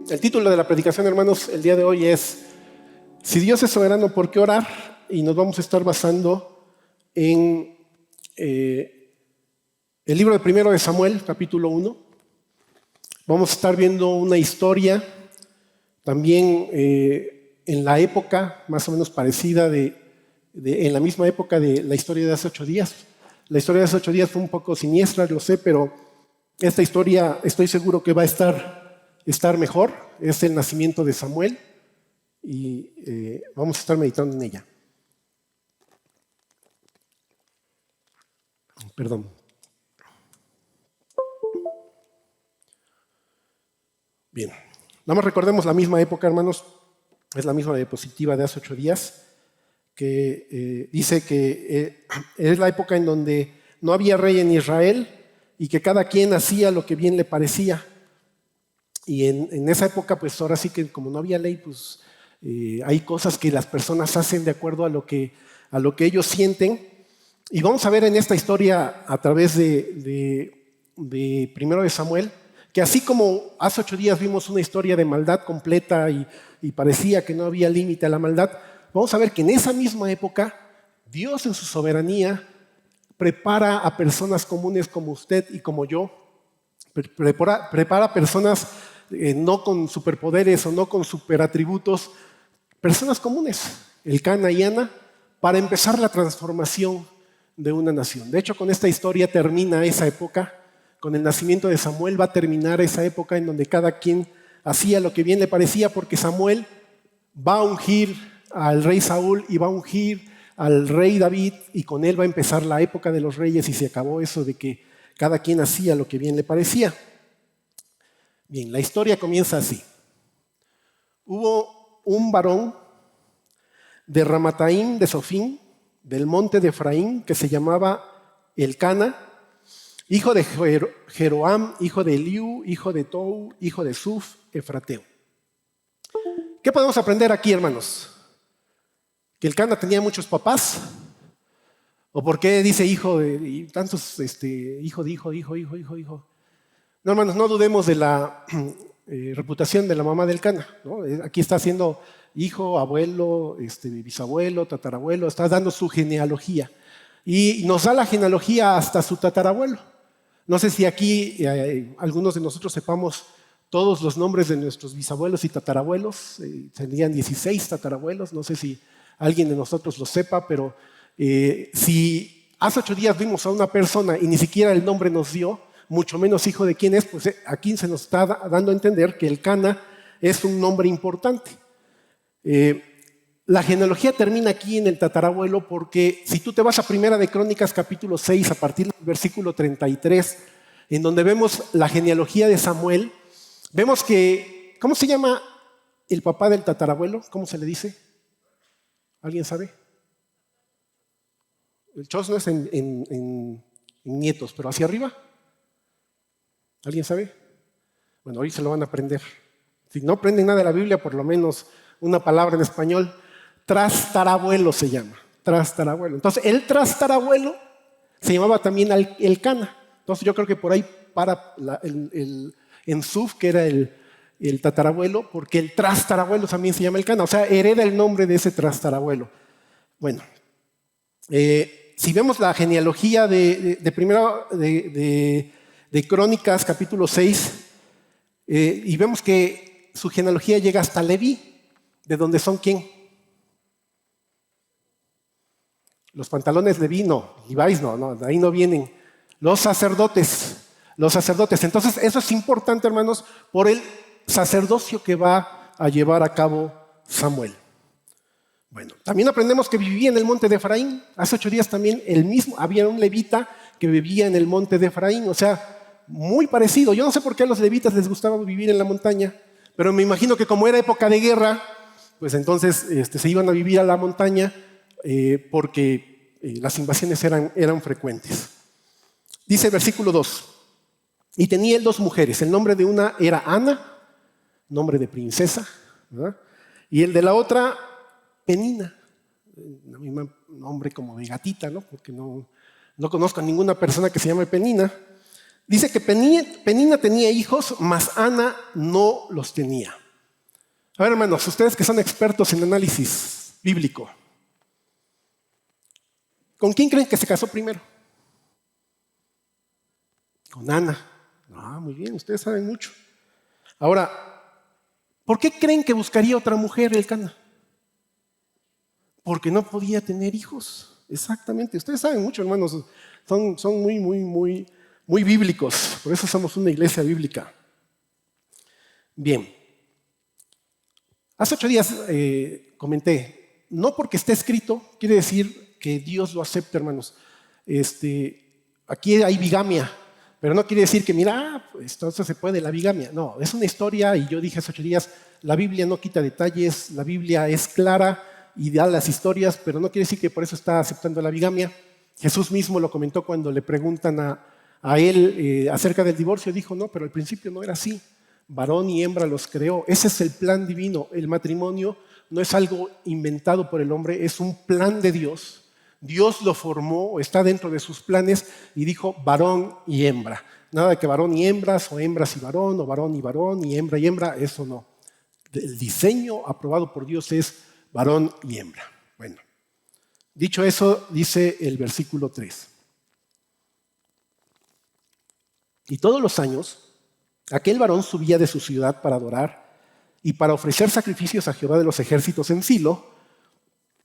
El título de la predicación, hermanos, el día de hoy es Si Dios es soberano, ¿por qué orar? Y nos vamos a estar basando en el libro de Primero de Samuel, capítulo 1. Vamos a estar viendo una historia también en la época más o menos parecida en la misma época de la historia de hace 8 días. La historia de hace 8 días fue un poco siniestra, lo sé, pero esta historia estoy seguro que va a estar mejor. Es el nacimiento de Samuel y vamos a estar meditando en ella. Perdón. Bien, nada más recordemos la misma época, hermanos. Es la misma diapositiva de hace 8 días, que dice que es la época en donde no había rey en Israel y que cada quien hacía lo que bien le parecía. Y en esa época, pues ahora sí que como no había ley, pues hay cosas que las personas hacen de acuerdo a lo que ellos sienten. Y vamos a ver en esta historia a través de Primero de Samuel, que así como hace 8 días vimos una historia de maldad completa y parecía que no había límite a la maldad, vamos a ver que en esa misma época Dios en su soberanía prepara a personas comunes como usted y como yo, prepara personas no con superpoderes o no con superatributos, personas comunes, Elcana y Ana, para empezar la transformación de una nación. De hecho, con esta historia termina esa época. Con el nacimiento de Samuel va a terminar esa época en donde cada quien hacía lo que bien le parecía, porque Samuel va a ungir al rey Saúl y va a ungir al rey David, y con él va a empezar la época de los reyes y se acabó eso de que cada quien hacía lo que bien le parecía. Bien, la historia comienza así. Hubo un varón de Ramataim de Sofín, del monte de Efraín, que se llamaba Elcana, hijo de Jeroam, hijo de Eliú, hijo de Tou, hijo de Suf, efrateo. ¿Qué podemos aprender aquí, hermanos? ¿Que Elcana tenía muchos papás? ¿O por qué dice hijo de tantos, hijo de hijo? No, hermanos, no dudemos de la reputación de la mamá de Elcana, ¿no? Aquí está haciendo hijo, abuelo, bisabuelo, tatarabuelo, está dando su genealogía. Y nos da la genealogía hasta su tatarabuelo. No sé si aquí algunos de nosotros sepamos todos los nombres de nuestros bisabuelos y tatarabuelos. Tendrían 16 tatarabuelos. No sé si alguien de nosotros lo sepa, pero si hace 8 días vimos a una persona y ni siquiera el nombre nos dio, mucho menos hijo de quién es, pues aquí se nos está dando a entender que Elcana es un nombre importante. La genealogía termina aquí en el tatarabuelo, porque si tú te vas a Primera de Crónicas capítulo 6 a partir del versículo 33, en donde vemos la genealogía de Samuel, vemos que, ¿cómo se llama el papá del tatarabuelo? ¿Cómo se le dice? ¿Alguien sabe? El chos no es en nietos, pero hacia arriba. ¿Alguien sabe? Bueno, hoy se lo van a aprender. Si no aprenden nada de la Biblia, por lo menos una palabra en español. Trastarabuelo se llama, trastarabuelo. Entonces, el trastarabuelo se llamaba también Elcana. Entonces, yo creo que por ahí para en Suf, que era el tatarabuelo, porque el trastarabuelo también se llama Elcana. O sea, hereda el nombre de ese trastarabuelo. Bueno, si vemos la genealogía de Crónicas, capítulo 6, y vemos que su genealogía llega hasta Leví, de donde son ¿quién? Los pantalones Leví, no, Levi's no, de ahí no vienen. Los sacerdotes. Entonces, eso es importante, hermanos, por el sacerdocio que va a llevar a cabo Samuel. Bueno, también aprendemos que vivía en el monte de Efraín. Hace 8 días también había un levita que vivía en el monte de Efraín, o sea, muy parecido. Yo no sé por qué a los levitas les gustaba vivir en la montaña, pero me imagino que como era época de guerra, pues entonces se iban a vivir a la montaña porque las invasiones eran frecuentes. Dice el versículo 2, y tenía él 2 mujeres, el nombre de una era Ana, nombre de princesa, ¿verdad? Y el de la otra, Penina, un nombre como de gatita, ¿no? Porque no conozco a ninguna persona que se llame Penina. Dice que Penina tenía hijos, mas Ana no los tenía. A ver, hermanos, ustedes que son expertos en análisis bíblico, ¿con quién creen que se casó primero? Con Ana. Ah, muy bien, ustedes saben mucho. Ahora, ¿por qué creen que buscaría otra mujer el Cana? Porque no podía tener hijos. Exactamente. Ustedes saben mucho, hermanos. Son muy bíblicos. Por eso somos una iglesia bíblica. Bien. Hace 8 días comenté, no porque esté escrito, quiere decir que Dios lo acepte, hermanos. Aquí hay bigamia, pero no quiere decir que, mira, pues, entonces se puede la bigamia. No, es una historia y yo dije hace 8 días, la Biblia no quita detalles, la Biblia es clara y da las historias, pero no quiere decir que por eso está aceptando la bigamia. Jesús mismo lo comentó cuando le preguntan a él acerca del divorcio, dijo, no, pero al principio no era así. Varón y hembra los creó. Ese es el plan divino. El matrimonio no es algo inventado por el hombre, es un plan de Dios. Dios lo formó, está dentro de sus planes y dijo varón y hembra. Nada de que varón y hembras o hembras y varón o varón y hembra, eso no. El diseño aprobado por Dios es varón y hembra. Bueno, dicho eso, dice el versículo 3. Y todos los años aquel varón subía de su ciudad para adorar y para ofrecer sacrificios a Jehová de los ejércitos en Silo,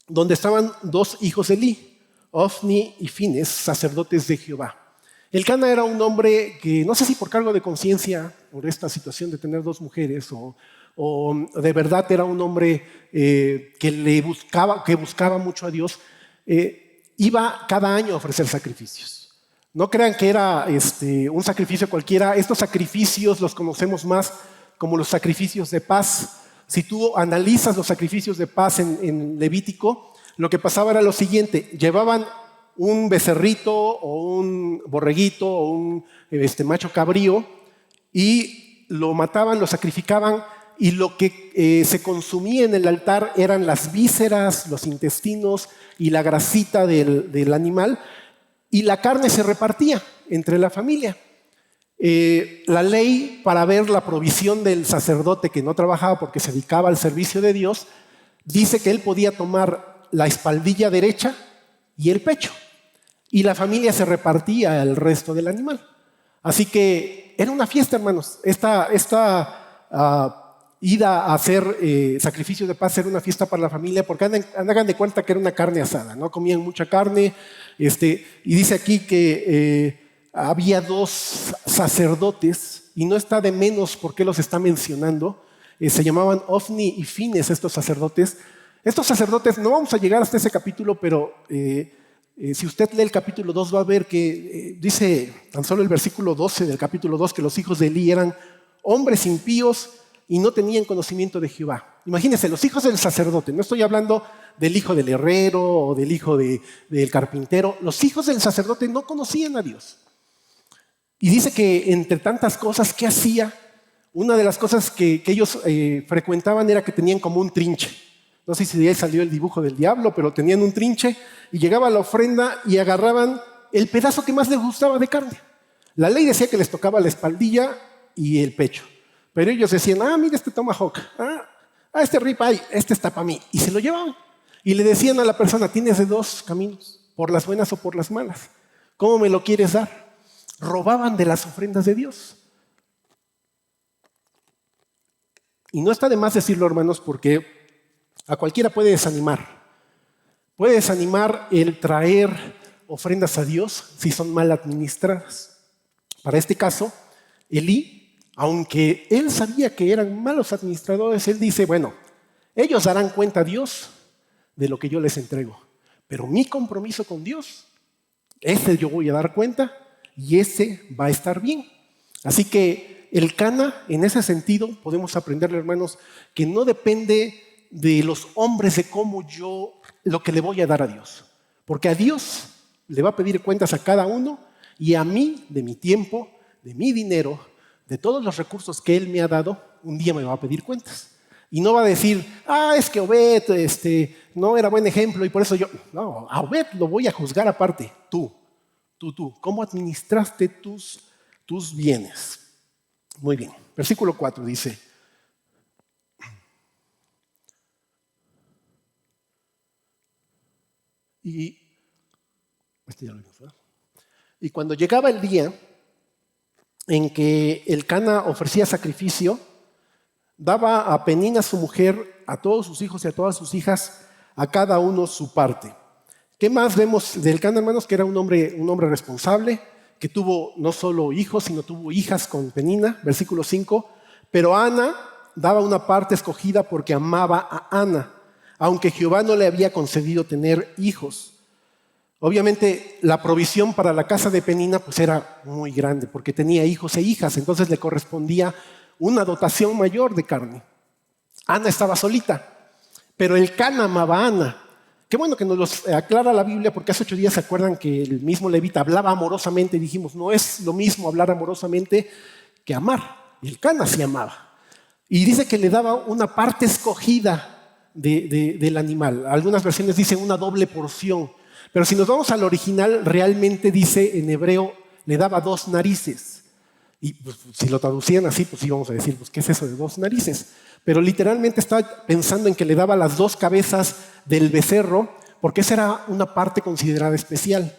donde estaban 2 hijos de Elí, Ofni y Fines, sacerdotes de Jehová. El Cana era un hombre que, no sé si por cargo de conciencia, por esta situación de tener 2 mujeres, o de verdad era un hombre que buscaba mucho a Dios, iba cada año a ofrecer sacrificios. No crean que era un sacrificio cualquiera. Estos sacrificios los conocemos más como los sacrificios de paz. Si tú analizas los sacrificios de paz en Levítico, lo que pasaba era lo siguiente. Llevaban un becerrito o un borreguito o un macho cabrío y lo mataban, lo sacrificaban y lo que se consumía en el altar eran las vísceras, los intestinos y la grasita del animal. Y la carne se repartía entre la familia. La ley para ver la provisión del sacerdote que no trabajaba porque se dedicaba al servicio de Dios, dice que él podía tomar la espaldilla derecha y el pecho. Y la familia se repartía el resto del animal. Así que era una fiesta, hermanos. Esta ida a hacer sacrificios de paz era una fiesta para la familia, porque hagan de cuenta que era una carne asada, ¿no? Comían mucha carne. Y dice aquí que había 2 sacerdotes, y no está de menos por qué los está mencionando. Se llamaban Ofni y Fines estos sacerdotes. Estos sacerdotes, no vamos a llegar hasta ese capítulo, pero si usted lee el capítulo 2 va a ver que dice tan solo el versículo 12 del capítulo 2 que los hijos de Elí eran hombres impíos y no tenían conocimiento de Jehová. Imagínense, los hijos del sacerdote, no estoy hablando del hijo del herrero o del hijo del carpintero, los hijos del sacerdote no conocían a Dios. Y dice que entre tantas cosas que hacía, una de las cosas que ellos frecuentaban era que tenían como un trinche. No sé si de ahí salió el dibujo del diablo, pero tenían un trinche y llegaba la ofrenda y agarraban el pedazo que más les gustaba de carne. La ley decía que les tocaba la espaldilla y el pecho. Pero ellos decían, mira este tomahawk, este ribeye, este está para mí. Y se lo llevaban. Y le decían a la persona, tienes de 2 caminos, por las buenas o por las malas. ¿Cómo me lo quieres dar? Robaban de las ofrendas de Dios. Y no está de más decirlo, hermanos, porque a cualquiera puede desanimar. Puede desanimar el traer ofrendas a Dios si son mal administradas. Para este caso, Elí, aunque él sabía que eran malos administradores, él dice, bueno, ellos darán cuenta a Dios de lo que yo les entrego. Pero mi compromiso con Dios, ese yo voy a dar cuenta y ese va a estar bien. Así que el Cana, en ese sentido, podemos aprenderle, hermanos, que no depende de los hombres de cómo yo, lo que le voy a dar a Dios. Porque a Dios le va a pedir cuentas a cada uno y a mí, de mi tiempo, de mi dinero, de todos los recursos que Él me ha dado, un día me va a pedir cuentas. Y no va a decir, es que Obed no era buen ejemplo y por eso yo... No, a Obed lo voy a juzgar aparte. Tú. ¿Cómo administraste tus tus bienes. Muy bien. Versículo 4 dice, y cuando llegaba el día en que Elcana ofrecía sacrificio, daba a Penina su mujer, a todos sus hijos y a todas sus hijas, a cada uno su parte. ¿Qué más vemos de Elcana, hermanos? Que era un hombre responsable, que tuvo no solo hijos, sino tuvo hijas con Penina, versículo 5. Pero Ana daba una parte escogida porque amaba a Ana, aunque Jehová no le había concedido tener hijos. Obviamente la provisión para la casa de Penina pues era muy grande, porque tenía hijos e hijas, entonces le correspondía una dotación mayor de carne. Ana estaba solita, pero Elcana amaba a Ana. Qué bueno que nos lo aclara la Biblia, porque hace 8 días se acuerdan que el mismo levita hablaba amorosamente y dijimos, no es lo mismo hablar amorosamente que amar. Elcana sí amaba. Y dice que le daba una parte escogida del animal. Algunas versiones dicen una doble porción. Pero si nos vamos al original, realmente dice en hebreo, le daba 2 narices. Y pues, si lo traducían así, pues íbamos a decir, pues, ¿qué es eso de 2 narices? Pero literalmente estaba pensando en que le daba las 2 cabezas del becerro, porque esa era una parte considerada especial.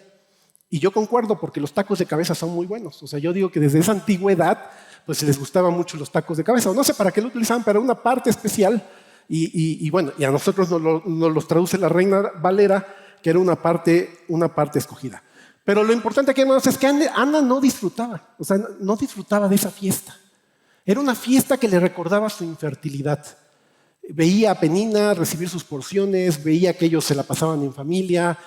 Y yo concuerdo, porque los tacos de cabeza son muy buenos. O sea, yo digo que desde esa antigüedad, pues les gustaban mucho los tacos de cabeza. O no sé para qué lo utilizaban, pero una parte especial. Y bueno, y a nosotros nos los traduce la Reina Valera, que era una parte escogida. Pero lo importante aquí, hermanos, es que Ana no disfrutaba. O sea, no disfrutaba de esa fiesta. Era una fiesta que le recordaba su infertilidad. Veía a Penina recibir sus porciones, veía que ellos se la pasaban en familia,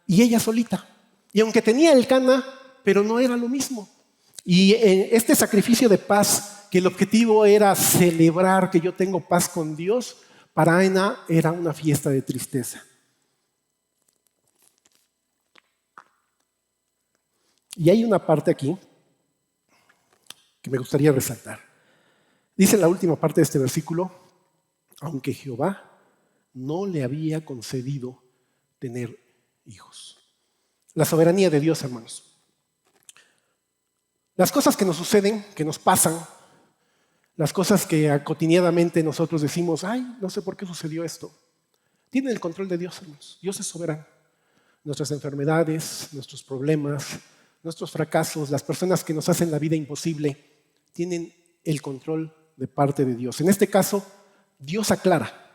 y ella solita. Y aunque tenía Elcana, pero no era lo mismo. Y este sacrificio de paz, que el objetivo era celebrar que yo tengo paz con Dios, para Ana era una fiesta de tristeza. Y hay una parte aquí que me gustaría resaltar. Dice la última parte de este versículo, aunque Jehová no le había concedido tener hijos. La soberanía de Dios, hermanos. Las cosas que nos suceden, que nos pasan, las cosas que cotidianamente nosotros decimos, ay, no sé por qué sucedió esto, tienen el control de Dios, hermanos. Dios es soberano. Nuestras enfermedades, nuestros problemas, nuestros fracasos, las personas que nos hacen la vida imposible, tienen el control de parte de Dios. En este caso, Dios aclara,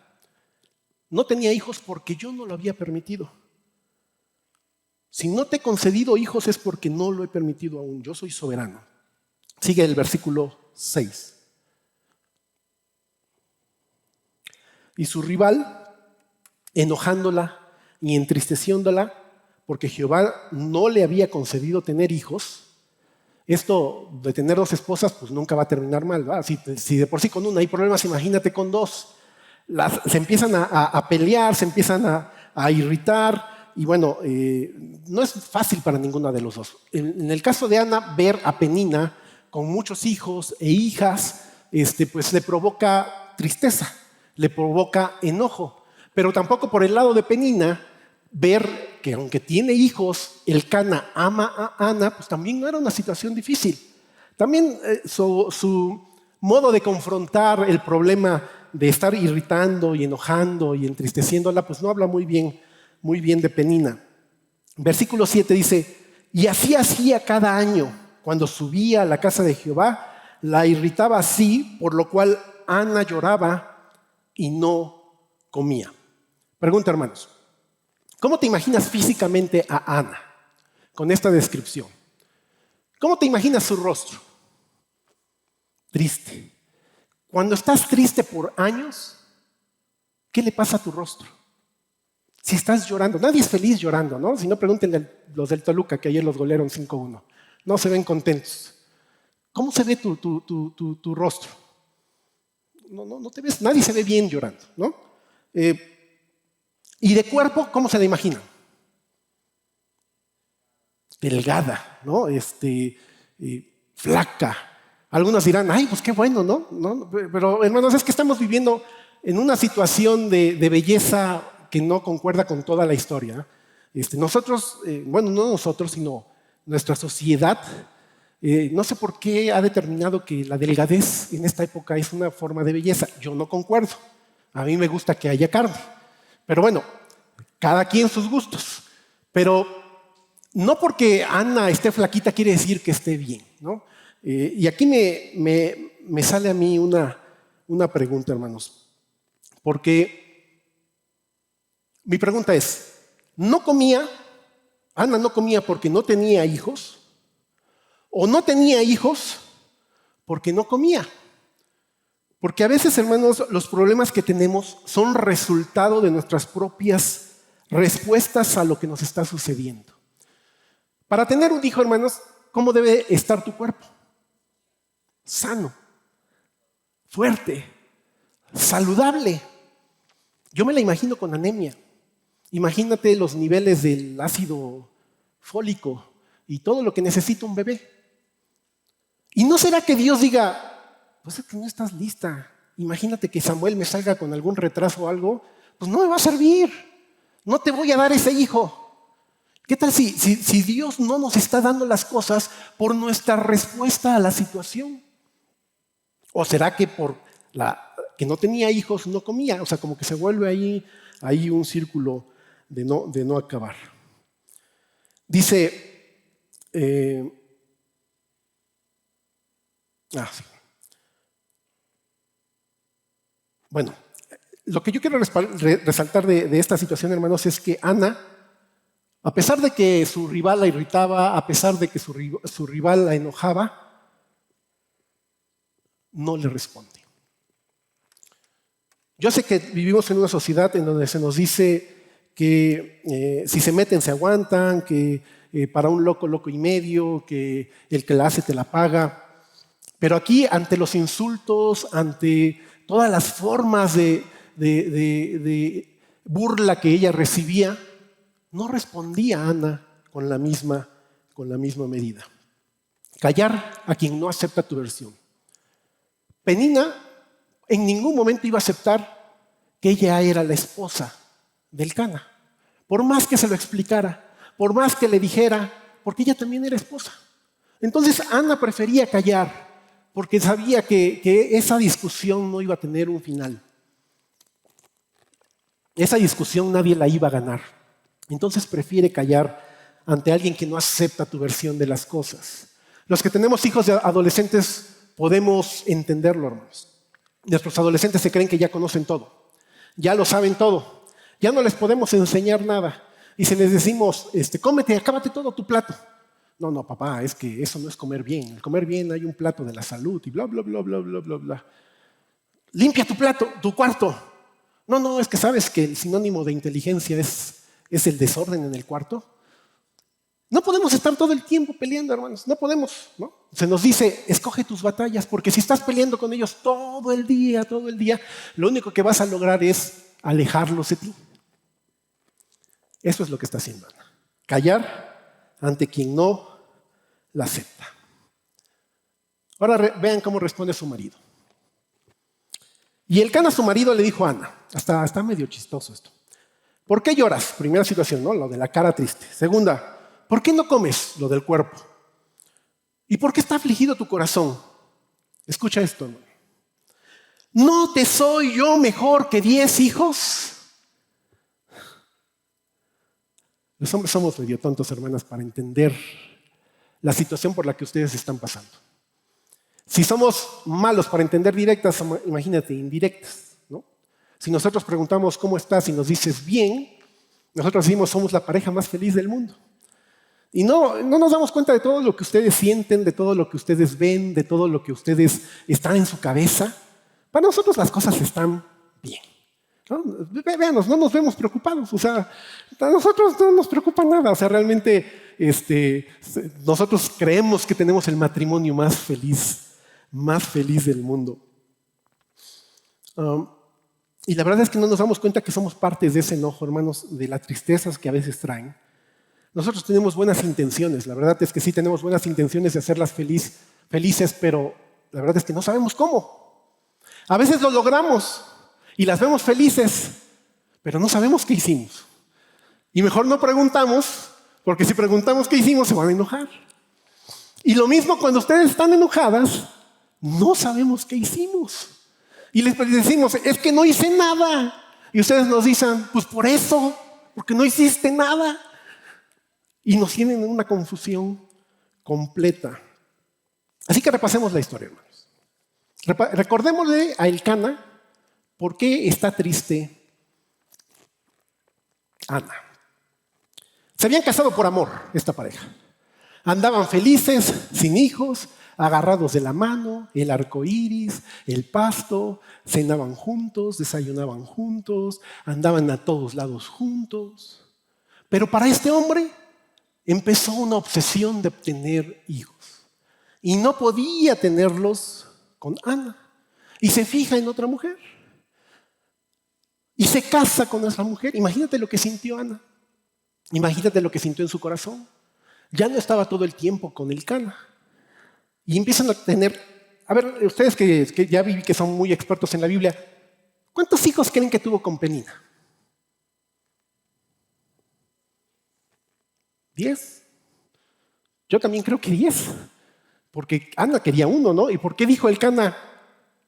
no tenía hijos porque yo no lo había permitido. Si no te he concedido hijos es porque no lo he permitido aún, yo soy soberano. Sigue el versículo 6. Y su rival, enojándola y entristeciéndola, porque Jehová no le había concedido tener hijos. Esto de tener 2 esposas, pues nunca va a terminar mal, ¿verdad? Si de por sí con una hay problemas, imagínate con 2. Se empiezan a pelear, se empiezan a irritar, y bueno, no es fácil para ninguna de los dos. En el caso de Ana, ver a Penina con muchos hijos e hijas, pues le provoca tristeza, le provoca enojo. Pero tampoco por el lado de Penina, ver que aunque tiene hijos, Elcana ama a Ana, pues también no era una situación difícil. También su modo de confrontar el problema de estar irritando y enojando y entristeciéndola, pues no habla muy bien de Penina. Versículo 7 dice, y así hacía cada año, cuando subía a la casa de Jehová, la irritaba así, por lo cual Ana lloraba y no comía. Pregunta, hermanos, ¿cómo te imaginas físicamente a Ana con esta descripción? ¿Cómo te imaginas su rostro? Triste. Cuando estás triste por años, ¿qué le pasa a tu rostro? Si estás llorando, nadie es feliz llorando, ¿no? Si no, pregúntenle a los del Toluca, que ayer los golearon 5-1. No se ven contentos. ¿Cómo se ve tu rostro? No te ves, nadie se ve bien llorando, ¿no? Y de cuerpo, ¿cómo se la imaginan? Delgada, ¿no? Flaca. Algunos dirán, ay, pues qué bueno, ¿no? Pero hermanos, es que estamos viviendo en una situación de belleza que no concuerda con toda la historia. Nosotros, bueno, no nosotros, sino nuestra sociedad, No sé por qué ha determinado que la delgadez en esta época es una forma de belleza. Yo no concuerdo. A mí me gusta que haya carne. Pero bueno, cada quien sus gustos. Pero no porque Ana esté flaquita quiere decir que esté bien, ¿no? Y aquí me sale a mí una pregunta, hermanos. Porque mi pregunta es, Ana no comía porque no tenía hijos, o no tenía hijos porque no comía. Porque a veces, hermanos, los problemas que tenemos son resultado de nuestras propias respuestas a lo que nos está sucediendo. Para tener un hijo, hermanos, ¿cómo debe estar tu cuerpo? Sano, fuerte, saludable. Yo me la imagino con anemia. Imagínate los niveles del ácido fólico y todo lo que necesita un bebé. ¿Y no será que Dios diga, pues es que no estás lista? Imagínate que Samuel me salga con algún retraso o algo, pues no me va a servir. No te voy a dar ese hijo. ¿Qué tal si Dios no nos está dando las cosas por nuestra respuesta a la situación? ¿O será que por que no tenía hijos no comía? O sea, como que se vuelve ahí un círculo de no acabar. Dice, sí. Bueno, lo que yo quiero resaltar de esta situación, hermanos, es que Ana, a pesar de que su rival la irritaba, a pesar de que su rival la enojaba, no le responde. Yo sé que vivimos en una sociedad en donde se nos dice que si se meten se aguantan, que para un loco, loco y medio, que el que la hace te la paga. Pero aquí, ante los insultos, ante todas las formas de burla que ella recibía, no respondía Ana con la misma medida. Callar a quien no acepta tu versión. Penina en ningún momento iba a aceptar que ella era la esposa del Cana. Por más que se lo explicara, por más que le dijera, porque ella también era esposa. Entonces Ana prefería callar porque sabía que esa discusión no iba a tener un final. Esa discusión nadie la iba a ganar. Entonces prefiere callar ante alguien que no acepta tu versión de las cosas. Los que tenemos hijos de adolescentes podemos entenderlo, hermanos. Nuestros adolescentes se creen que ya conocen todo, ya lo saben todo, ya no les podemos enseñar nada. Y si les decimos, cómete, acábate todo tu plato. No, papá, es que eso no es comer bien. El comer bien hay un plato de la salud y bla, bla, bla, bla, bla, bla, bla. Limpia tu plato, tu cuarto. No, es que sabes que el sinónimo de inteligencia es el desorden en el cuarto. No podemos estar todo el tiempo peleando, hermanos. No podemos, ¿no? Se nos dice, escoge tus batallas, porque si estás peleando con ellos todo el día, lo único que vas a lograr es alejarlos de ti. Eso es lo que está haciendo Ana. Callar ante quien no la acepta. Ahora vean cómo responde su marido. Y el Cana, su marido, le dijo a Ana, está medio chistoso esto. ¿Por qué lloras? Primera situación, ¿no? Lo de la cara triste. Segunda, ¿por qué no comes? Lo del cuerpo. ¿Y por qué está afligido tu corazón? Escucha esto, hermano. ¿No te soy yo mejor que 10 hijos? Los hombres somos medio tontos, hermanas, para entender la situación por la que ustedes están pasando. Si somos malos para entender directas, imagínate, indirectas, ¿no? Si nosotros preguntamos cómo estás y nos dices bien, nosotros decimos somos la pareja más feliz del mundo. Y no nos damos cuenta de todo lo que ustedes sienten, de todo lo que ustedes ven, de todo lo que ustedes están en su cabeza. Para nosotros las cosas están bien, ¿no? Veanos, no nos vemos preocupados. O sea, a nosotros no nos preocupa nada. O sea, realmente nosotros creemos que tenemos el matrimonio más feliz del mundo. Y la verdad es que no nos damos cuenta que somos partes de ese enojo, hermanos, de las tristezas que a veces traen. Nosotros tenemos buenas intenciones, la verdad es que sí tenemos buenas intenciones de hacerlas felices, pero la verdad es que no sabemos cómo. A veces lo logramos y las vemos felices, pero no sabemos qué hicimos. Y mejor no preguntamos, porque si preguntamos qué hicimos se van a enojar. Y lo mismo cuando ustedes están enojadas, no sabemos qué hicimos. Y les decimos, es que no hice nada. Y ustedes nos dicen, pues por eso, porque no hiciste nada. Y nos tienen en una confusión completa. Así que repasemos la historia, hermanos. Recordémosle a Elcana por qué está triste Ana. Se habían casado por amor esta pareja. Andaban felices, sin hijos, agarrados de la mano, el arco iris, el pasto, cenaban juntos, desayunaban juntos, andaban a todos lados juntos. Pero para este hombre empezó una obsesión de obtener hijos. Y no podía tenerlos con Ana. Y se fija en otra mujer. Y se casa con esa mujer. Imagínate lo que sintió Ana. Imagínate lo que sintió en su corazón. Ya no estaba todo el tiempo con Elcana. Y empiezan a tener... A ver, ustedes que ya vi que son muy expertos en la Biblia, ¿cuántos hijos creen que tuvo con Penina? 10. Yo también creo que 10. Porque Ana quería uno, ¿no? ¿Y por qué dijo Elcana,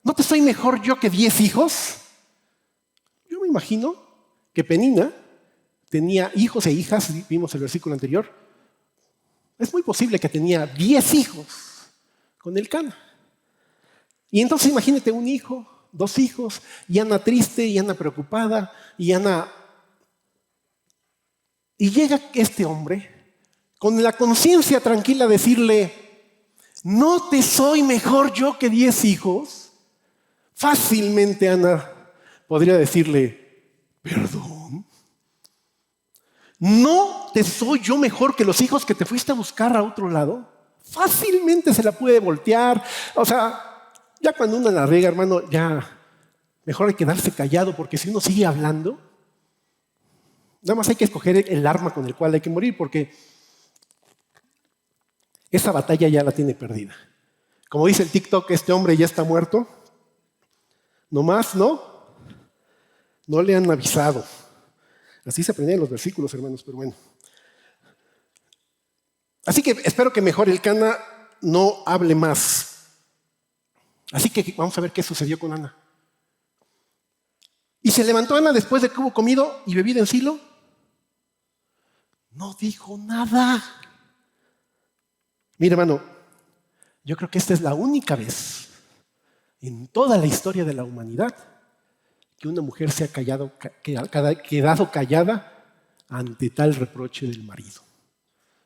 ¿no te soy mejor yo que 10 hijos? Yo me imagino que Penina tenía hijos e hijas, vimos el versículo anterior. Es muy posible que tenía 10 hijos con Elcana. Y entonces imagínate un hijo, 2 hijos, y Ana triste, y Ana preocupada, y llega este hombre con la conciencia tranquila a decirle, ¿no te soy mejor yo que 10 hijos? Fácilmente Ana podría decirle, perdón. ¿No te soy yo mejor que los hijos que te fuiste a buscar a otro lado? Fácilmente se la puede voltear. O sea, ya cuando uno la riega, hermano, ya mejor hay que quedarse callado, porque si uno sigue hablando, nada más hay que escoger el arma con el cual hay que morir, porque esa batalla ya la tiene perdida. Como dice el TikTok, este hombre ya está muerto. Nomás no le han avisado. Así se aprendían los versículos, hermanos, pero bueno. Así que espero que mejor Elcana no hable más. Así que vamos a ver qué sucedió con Ana. Y se levantó Ana después de que hubo comido y bebido en Silo. No dijo nada. Mira, hermano, yo creo que esta es la única vez en toda la historia de la humanidad que una mujer se ha quedado callada ante tal reproche del marido.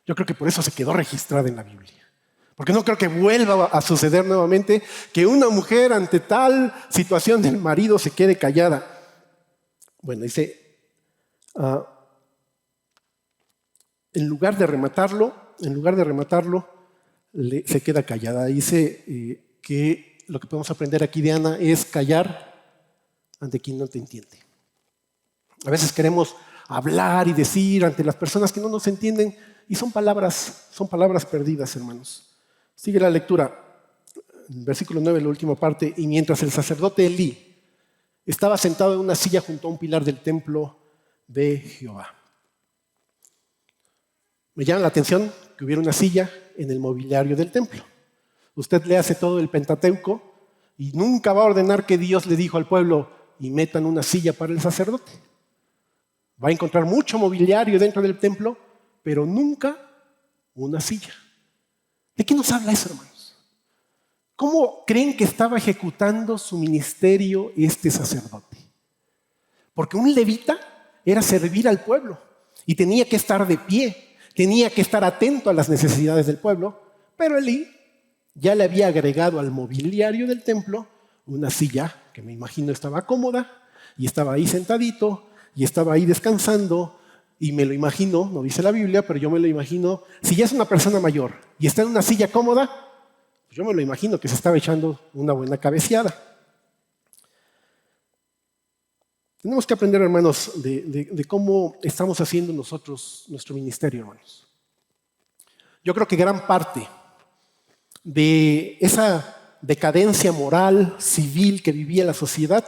Yo creo que por eso se quedó registrada en la Biblia. Porque no creo que vuelva a suceder nuevamente que una mujer ante tal situación del marido se quede callada. Bueno, dice, en lugar de rematarlo, se queda callada. Dice que lo que podemos aprender aquí de Ana es callar ante quien no te entiende. A veces queremos hablar y decir ante las personas que no nos entienden y son palabras perdidas, hermanos. Sigue la lectura, versículo 9, la última parte. Y mientras el sacerdote Elí estaba sentado en una silla junto a un pilar del templo de Jehová. Me llama la atención que hubiera una silla en el mobiliario del templo. Usted le hace todo el Pentateuco y nunca va a ordenar que Dios le dijo al pueblo y metan una silla para el sacerdote. Va a encontrar mucho mobiliario dentro del templo, pero nunca una silla. ¿De qué nos habla eso, hermanos? ¿Cómo creen que estaba ejecutando su ministerio este sacerdote? Porque un levita era servir al pueblo y tenía que estar de pie, tenía que estar atento a las necesidades del pueblo, pero Elí ya le había agregado al mobiliario del templo una silla que me imagino estaba cómoda y estaba ahí sentadito y estaba ahí descansando y me lo imagino, no dice la Biblia, pero yo me lo imagino, si ya es una persona mayor y está en una silla cómoda, yo me lo imagino que se estaba echando una buena cabeceada. Tenemos que aprender, hermanos, de cómo estamos haciendo nosotros nuestro ministerio, hermanos. Yo creo que gran parte de esa decadencia moral, civil que vivía la sociedad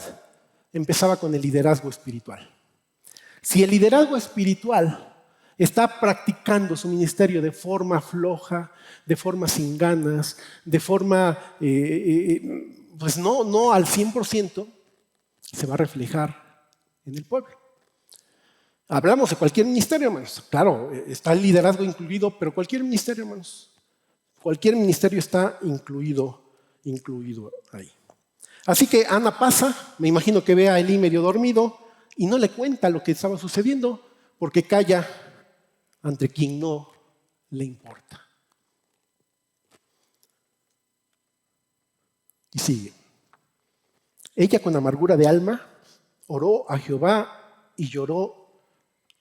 empezaba con el liderazgo espiritual. Si el liderazgo espiritual está practicando su ministerio de forma floja, de forma sin ganas, de forma, pues no al 100%, se va a reflejar en el pueblo. Hablamos de cualquier ministerio, hermanos. Claro, está el liderazgo incluido, pero cualquier ministerio, hermanos. Cualquier ministerio está incluido ahí. Así que Ana pasa, me imagino que ve a Elí medio dormido y no le cuenta lo que estaba sucediendo porque calla ante quien no le importa. Y sigue. Ella con amargura de alma oró a Jehová y lloró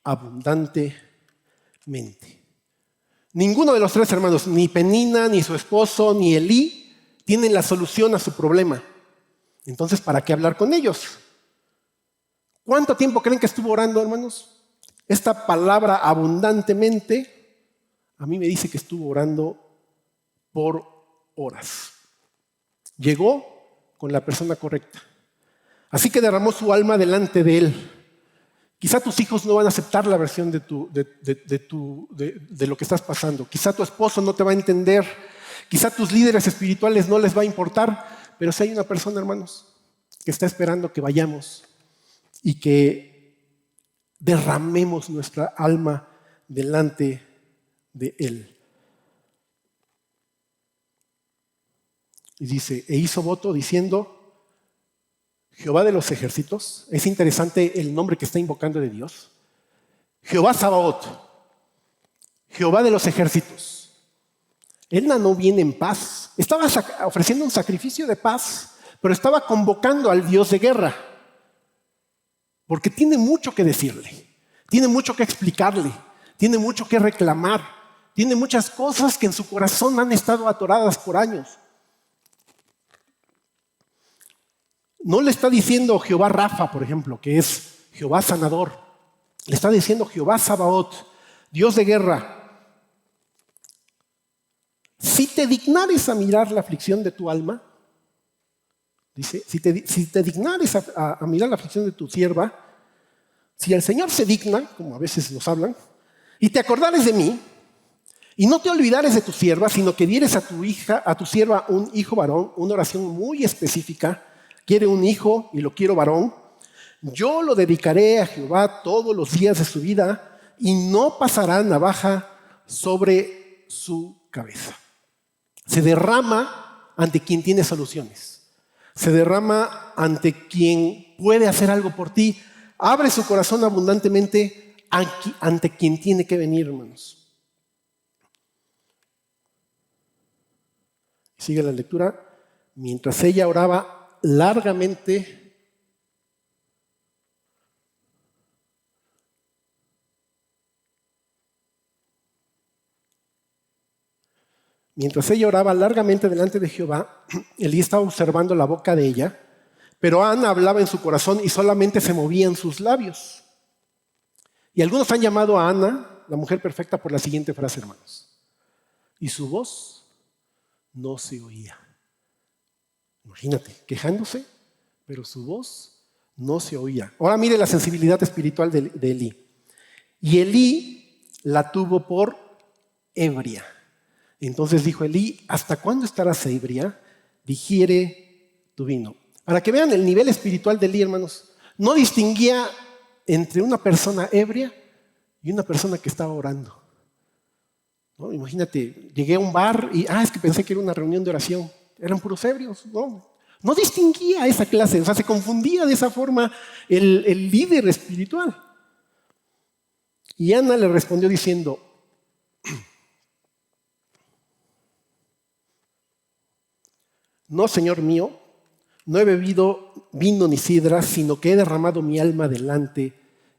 abundantemente. Ninguno de los tres hermanos, ni Penina, ni su esposo, ni Elí, tienen la solución a su problema. Entonces, ¿para qué hablar con ellos? ¿Cuánto tiempo creen que estuvo orando, hermanos? Esta palabra abundantemente, a mí me dice que estuvo orando por horas. Llegó con la persona correcta. Así que derramó su alma delante de él. Quizá tus hijos no van a aceptar la versión de lo que estás pasando. Quizá tu esposo no te va a entender. Quizá tus líderes espirituales no les va a importar. Pero si hay una persona, hermanos, que está esperando que vayamos y que derramemos nuestra alma delante de él. Y dice, e hizo voto diciendo, Jehová de los ejércitos, es interesante el nombre que está invocando de Dios. Jehová Sabaoth, Jehová de los ejércitos. Él no viene en paz. Estaba ofreciendo un sacrificio de paz, pero estaba convocando al Dios de guerra. Porque tiene mucho que decirle, tiene mucho que explicarle, tiene mucho que reclamar, tiene muchas cosas que en su corazón han estado atoradas por años. No le está diciendo Jehová Rafa, por ejemplo, que es Jehová sanador. Le está diciendo Jehová Sabaoth, Dios de guerra. Si te dignares a mirar la aflicción de tu alma, dice, si te dignares a mirar la aflicción de tu sierva, si el Señor se digna, como a veces nos hablan, y te acordares de mí, y no te olvidares de tu sierva, sino que dieres a tu sierva un hijo varón, una oración muy específica. Quiere un hijo y lo quiero varón. Yo lo dedicaré a Jehová todos los días de su vida y no pasará navaja sobre su cabeza. Se derrama ante quien tiene soluciones. Se derrama ante quien puede hacer algo por ti. Abre su corazón abundantemente ante quien tiene que venir, hermanos. Sigue la lectura. Mientras ella oraba largamente, delante de Jehová, Elí estaba observando la boca de ella, pero Ana hablaba en su corazón y solamente se movían sus labios. Y algunos han llamado a Ana, la mujer perfecta, por la siguiente frase, hermanos. Y su voz no se oía. Imagínate, quejándose, pero su voz no se oía. Ahora mire la sensibilidad espiritual de Elí. Y Elí la tuvo por ebria. Entonces dijo Elí, ¿hasta cuándo estarás ebria? Digiere tu vino. Para que vean el nivel espiritual de Elí, hermanos. No distinguía entre una persona ebria y una persona que estaba orando. ¿No? Imagínate, llegué a un bar y es que pensé que era una reunión de oración. Eran puros ebrios. No distinguía esa clase, o sea, se confundía de esa forma el líder espiritual. Y Ana le respondió diciendo, no, Señor mío, no he bebido vino ni sidra, sino que he derramado mi alma delante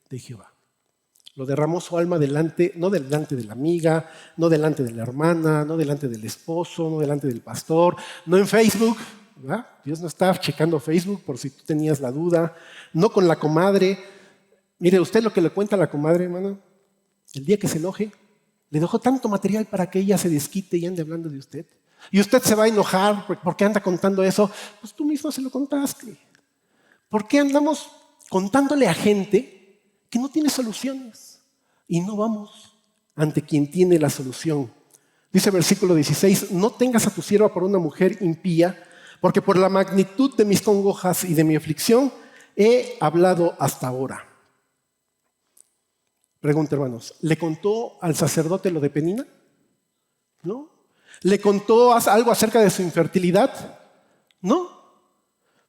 de Jehová. Lo derramó su alma delante, no delante de la amiga, no delante de la hermana, no delante del esposo, no delante del pastor, no en Facebook, ¿verdad? Dios no está checando Facebook por si tú tenías la duda, no con la comadre. Mire, usted lo que le cuenta a la comadre, hermano, el día que se enoje, le dejó tanto material para que ella se desquite y ande hablando de usted. Y usted se va a enojar porque anda contando eso. Pues tú mismo se lo contaste. ¿Por qué andamos contándole a gente que no tiene soluciones? y no vamos ante quien tiene la solución. Dice versículo 16, no tengas a tu sierva por una mujer impía, porque por la magnitud de mis congojas y de mi aflicción he hablado hasta ahora. Pregunta, hermanos, ¿le contó al sacerdote lo de Penina? ¿No? ¿Le contó algo acerca de su infertilidad? No,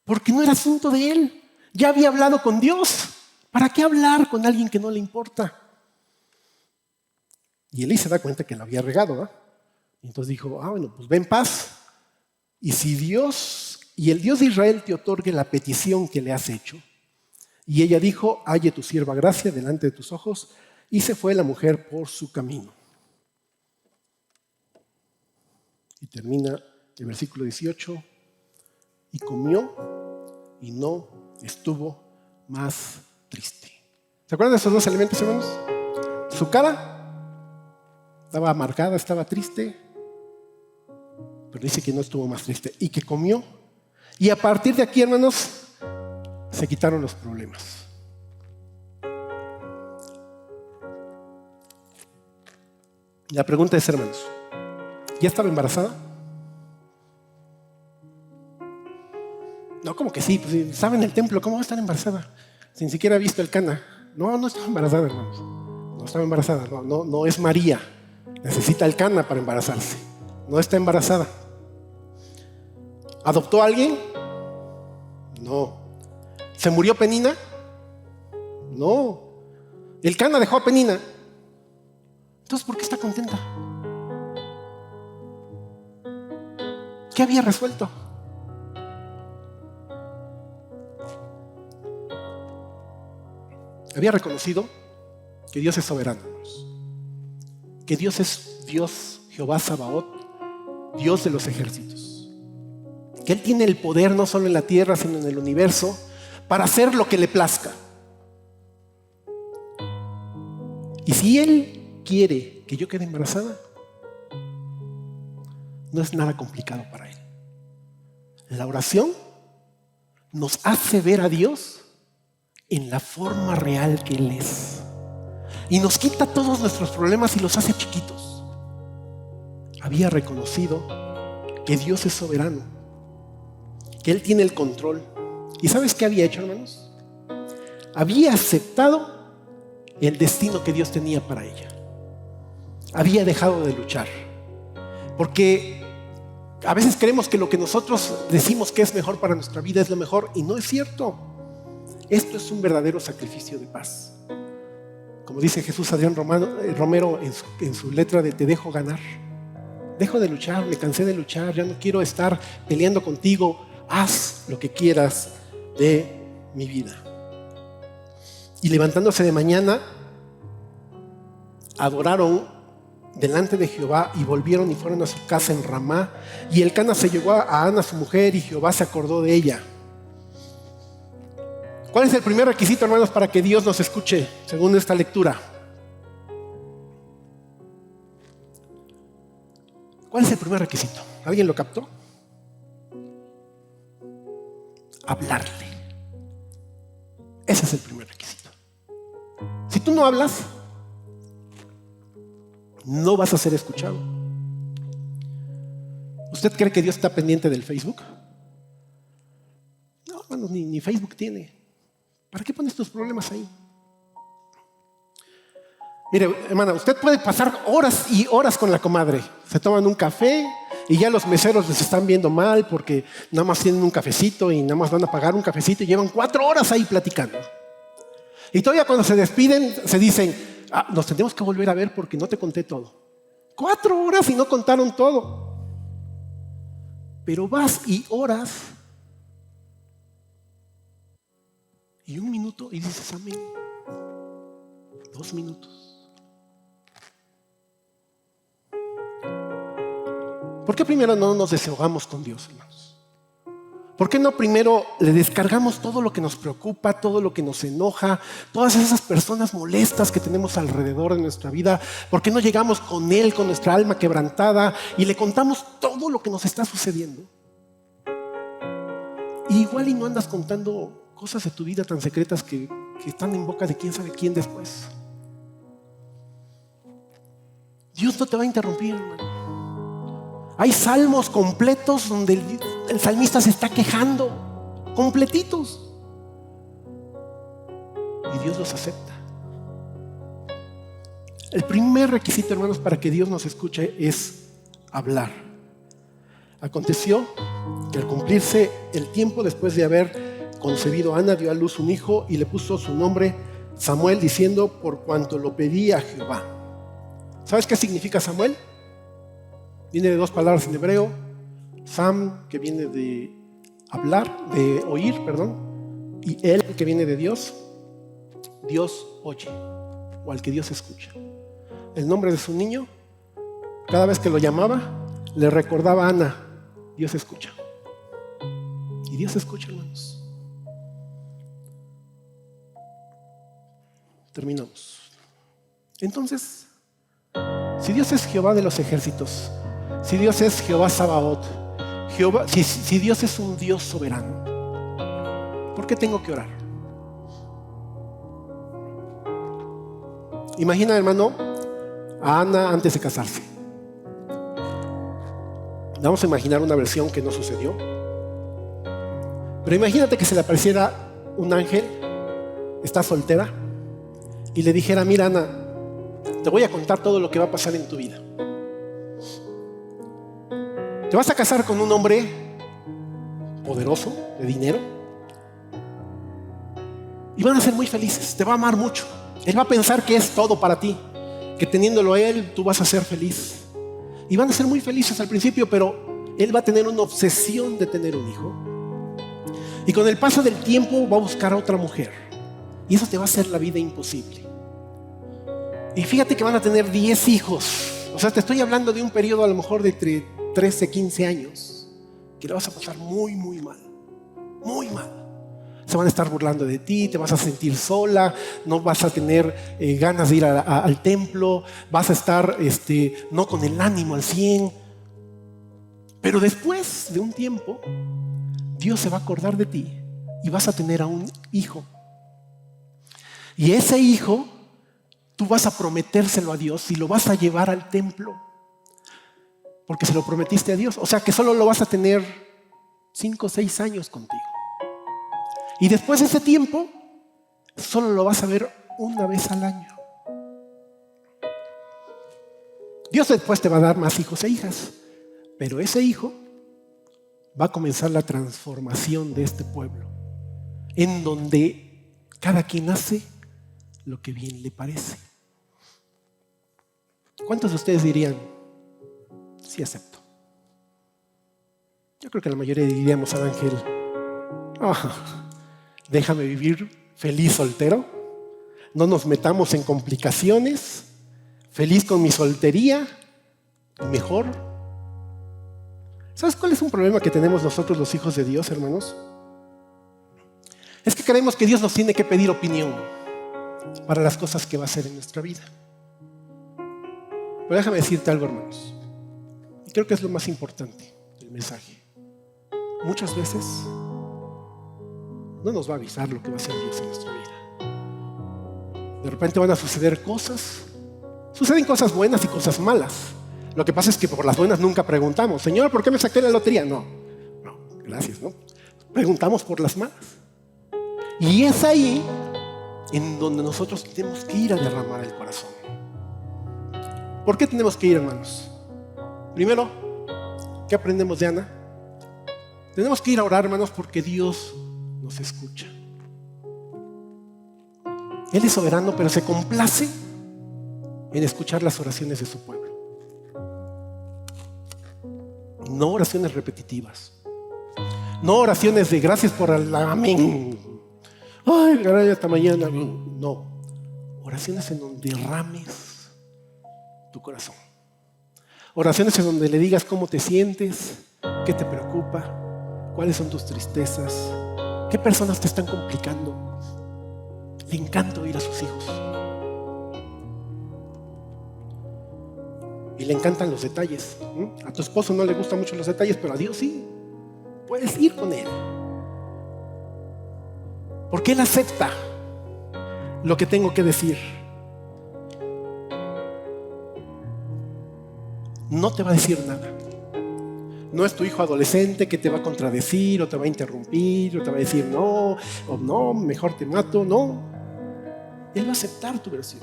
porque no era asunto de él. Ya había hablado con Dios. ¿Para qué hablar con alguien que no le importa? Y Elí se da cuenta que lo había regado, ¿no? Y entonces dijo, bueno, pues ve en paz. Y si Dios y el Dios de Israel te otorgue la petición que le has hecho. Y ella dijo, halle tu sierva gracia delante de tus ojos. Y se fue la mujer por su camino. Y termina el versículo 18. Y comió y no estuvo más triste. ¿Se acuerdan de esos dos elementos, hermanos? Su cara estaba amargada, estaba triste, pero dice que no estuvo más triste y que comió. Y a partir de aquí, hermanos, se quitaron los problemas. La pregunta es, hermanos, ¿ya estaba embarazada? No, como que sí, pues estaba en el templo, ¿cómo va a estar embarazada? Sin siquiera ha visto el Cana. No, no estaba embarazada, hermanos. No estaba embarazada, no es María. Necesita el Cana para embarazarse. No está embarazada. ¿Adoptó a alguien? No. ¿Se murió Penina? No. ¿El Cana dejó a Penina? Entonces, ¿por qué está contenta? ¿Qué había resuelto? Había reconocido que Dios es soberano, que Dios es Dios, Jehová Sabaoth, Dios de los ejércitos, que Él tiene el poder no solo en la tierra, sino en el universo, para hacer lo que le plazca. Y si Él quiere que yo quede embarazada, no es nada complicado para Él. La oración nos hace ver a Dios en la forma real que Él es. Y nos quita todos nuestros problemas y los hace chiquitos. Había reconocido que Dios es soberano, que Él tiene el control. ¿Y sabes qué había hecho, hermanos? Había aceptado el destino que Dios tenía para ella. Había dejado de luchar. Porque a veces creemos que lo que nosotros decimos que es mejor para nuestra vida es lo mejor, y no es cierto. Esto es un verdadero sacrificio de paz. Como dice Jesús Adrián Romero en su letra de Te dejo ganar. Dejo de luchar, me cansé de luchar, ya no quiero estar peleando contigo. Haz lo que quieras de mi vida. Y levantándose de mañana, adoraron delante de Jehová y volvieron y fueron a su casa en Ramá. Y el Cana se llevó a Ana, su mujer, y Jehová se acordó de ella. ¿Cuál es el primer requisito, hermanos, para que Dios nos escuche, según esta lectura? ¿Cuál es el primer requisito? ¿Alguien lo captó? Hablarle. Ese es el primer requisito. Si tú no hablas, no vas a ser escuchado. ¿Usted cree que Dios está pendiente del Facebook? No, hermanos, ni Facebook tiene. ¿Para qué pones tus problemas ahí? Mire, hermana, usted puede pasar horas y horas con la comadre. Se toman un café y ya los meseros les están viendo mal porque nada más tienen un cafecito y nada más van a pagar un cafecito y llevan 4 horas ahí platicando. Y todavía cuando se despiden se dicen, nos tendremos que volver a ver porque no te conté todo. 4 horas y no contaron todo. Pero vas y oras y 1 minuto y dices amén. 2 minutos. ¿Por qué primero no nos desahogamos con Dios, hermanos? ¿Por qué no primero le descargamos todo lo que nos preocupa, todo lo que nos enoja, todas esas personas molestas que tenemos alrededor de nuestra vida? ¿Por qué no llegamos con Él, con nuestra alma quebrantada y le contamos todo lo que nos está sucediendo? Y igual y no andas contando cosas de tu vida tan secretas que están en boca de quién sabe quién después. Dios no te va a interrumpir, hermano. Hay salmos completos donde el salmista se está quejando, completitos. Y Dios los acepta. El primer requisito, hermanos, para que Dios nos escuche es hablar. Aconteció que al cumplirse el tiempo después de haber concebido, Ana dio a luz un hijo y le puso su nombre Samuel, diciendo: por cuanto lo pedí a Jehová. ¿Sabes qué significa Samuel? Viene de dos palabras en hebreo. Sam, que viene de hablar, de oír, perdón, y él, que viene de Dios. Dios oye, o al que Dios escucha. El nombre de su niño, cada vez que lo llamaba, le recordaba a Ana: Dios escucha. Y Dios escucha, hermanos. Terminamos. Entonces, si Dios es Jehová de los ejércitos, si Dios es Jehová Sabaoth, si Dios es un Dios soberano, ¿por qué tengo que orar? Imagina, hermano, a Ana antes de casarse. Vamos a imaginar una versión que no sucedió. Pero imagínate que se le apareciera un ángel, está soltera, y le dijera: mira, Ana, te voy a contar todo lo que va a pasar en tu vida. Te vas a casar con un hombre poderoso, de dinero, y van a ser muy felices, te va a amar mucho. Él va a pensar que es todo para ti, que teniéndolo a él, tú vas a ser feliz. Y van a ser muy felices al principio, pero él va a tener una obsesión de tener un hijo. Y con el paso del tiempo va a buscar a otra mujer. Y eso te va a hacer la vida imposible. Y fíjate que van a tener 10 hijos. O sea, te estoy hablando de un periodo a lo mejor de entre 13, 15 años, que le vas a pasar muy, muy mal. Muy mal. Se van a estar burlando de ti, te vas a sentir sola, no vas a tener ganas de ir al templo, vas a estar no con el ánimo al 100. Pero después de un tiempo, Dios se va a acordar de ti y vas a tener a un hijo. Y ese hijo, tú vas a prometérselo a Dios y lo vas a llevar al templo, porque se lo prometiste a Dios. O sea que solo lo vas a tener 5 o 6 años contigo. Y después de ese tiempo, solo lo vas a ver una vez al año. Dios después te va a dar más hijos e hijas, pero ese hijo va a comenzar la transformación de este pueblo, en donde cada quien hace lo que bien le parece. ¿Cuántos de ustedes dirían: sí, acepto? Yo creo que la mayoría diríamos al ángel: déjame vivir feliz soltero, no nos metamos en complicaciones, feliz con mi soltería, mejor. ¿Sabes cuál es un problema que tenemos nosotros los hijos de Dios, hermanos? Es que creemos que Dios nos tiene que pedir opinión para las cosas que va a hacer en nuestra vida. Pero déjame decirte algo, hermanos, y creo que es lo más importante del mensaje. Muchas veces no nos va a avisar lo que va a hacer Dios en nuestra vida. De repente van a suceder cosas. Suceden cosas buenas y cosas malas. Lo que pasa es que por las buenas nunca preguntamos: Señor, ¿por qué me saqué la lotería? No, gracias, ¿no? Preguntamos por las malas. Y es ahí en donde nosotros tenemos que ir a derramar el corazón. ¿Por qué tenemos que ir, hermanos? Primero, ¿qué aprendemos de Ana? Tenemos que ir a orar, hermanos, porque Dios nos escucha. Él es soberano, pero se complace en escuchar las oraciones de su pueblo. No oraciones repetitivas, no oraciones de gracias por el amén, ay, caray, hasta mañana. No, oraciones en donde derrames tu corazón. Oraciones en donde le digas cómo te sientes, qué te preocupa, cuáles son tus tristezas, qué personas te están complicando. Le encanta oír a sus hijos. Y le encantan los detalles. A tu esposo no le gustan mucho los detalles, pero a Dios sí. Puedes ir con Él. Porque Él acepta lo que tengo que decir. no te va a decir nada. No es tu hijo adolescente que te va a contradecir o te va a interrumpir o te va a decir no, o no, mejor te mato. No, Él va a aceptar tu versión.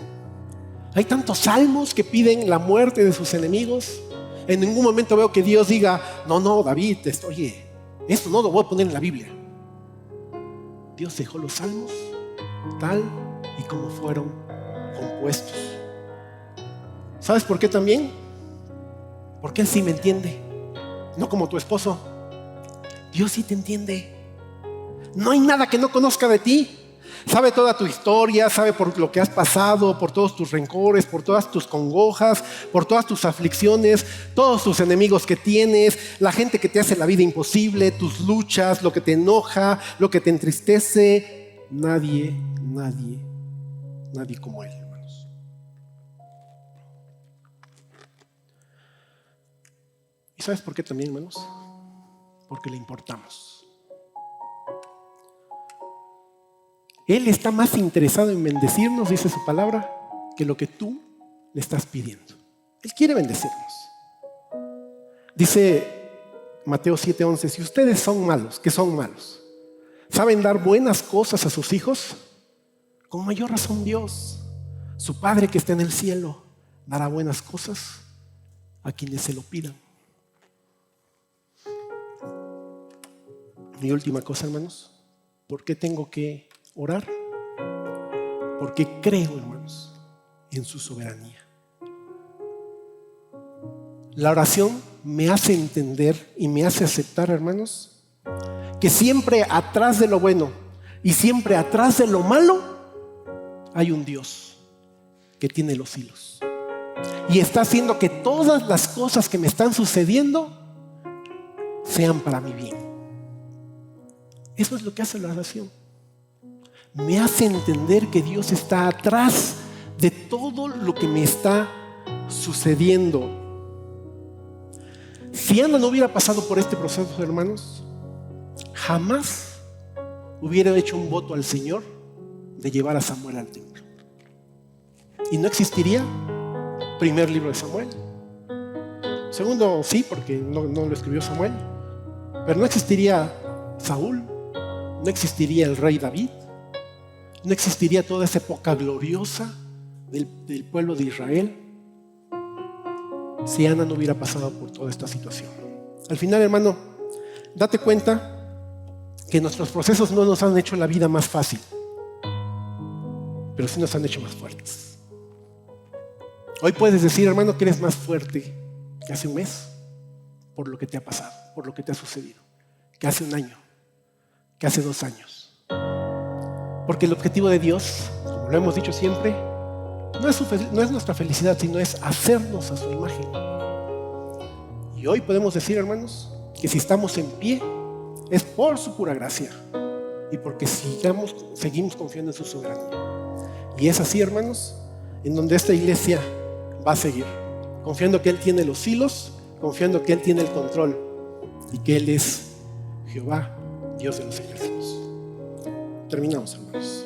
Hay tantos salmos que piden la muerte de sus enemigos. En ningún momento veo que Dios diga, no, David, oye, esto no lo voy a poner en la Biblia. Dios dejó los salmos tal y como fueron compuestos. ¿Sabes por qué también? Porque Él sí me entiende. No como tu esposo. Dios sí te entiende. No hay nada que no conozca de ti. Sabe toda tu historia, sabe por lo que has pasado, por todos tus rencores, por todas tus congojas, por todas tus aflicciones, todos tus enemigos que tienes, la gente que te hace la vida imposible, tus luchas, lo que te enoja, lo que te entristece. Nadie como Él, hermanos. ¿Y sabes por qué también, hermanos? Porque le importamos. Él está más interesado en bendecirnos, dice su palabra, que lo que tú le estás pidiendo. Él quiere bendecirnos. Dice Mateo 7:11, si ustedes son malos, ¿qué son malos? ¿Saben dar buenas cosas a sus hijos? Con mayor razón Dios, su Padre que está en el cielo, dará buenas cosas a quienes se lo pidan. Mi última cosa, hermanos, ¿por qué tengo que orar? Porque creo, hermanos, en su soberanía. La oración me hace entender y me hace aceptar, hermanos, que siempre atrás de lo bueno y siempre atrás de lo malo hay un Dios que tiene los hilos y está haciendo que todas las cosas que me están sucediendo sean para mi bien. Eso es lo que hace la oración. Me hace entender que Dios está atrás de todo lo que me está sucediendo. Si Ana no hubiera pasado por este proceso, hermanos, jamás hubiera hecho un voto al Señor de llevar a Samuel al templo. Y no existiría primer libro de Samuel. Segundo, sí, porque no lo escribió Samuel. Pero no existiría Saúl, no existiría el rey David, no existiría toda esa época gloriosa del pueblo de Israel si Ana no hubiera pasado por toda esta situación. Al final, hermano, date cuenta que nuestros procesos no nos han hecho la vida más fácil, pero sí nos han hecho más fuertes. Hoy puedes decir, hermano, que eres más fuerte que hace un mes por lo que te ha pasado, por lo que te ha sucedido, que hace un año, que hace 2 años. Porque el objetivo de Dios, como lo hemos dicho siempre, no es nuestra felicidad, sino es hacernos a su imagen. Y hoy podemos decir, hermanos, que si estamos en pie es por su pura gracia y porque seguimos confiando en su soberanía. Y es así, hermanos, en donde esta iglesia va a seguir, confiando que Él tiene los hilos, confiando que Él tiene el control y que Él es Jehová, Dios de los ejércitos. Terminamos, hermanos.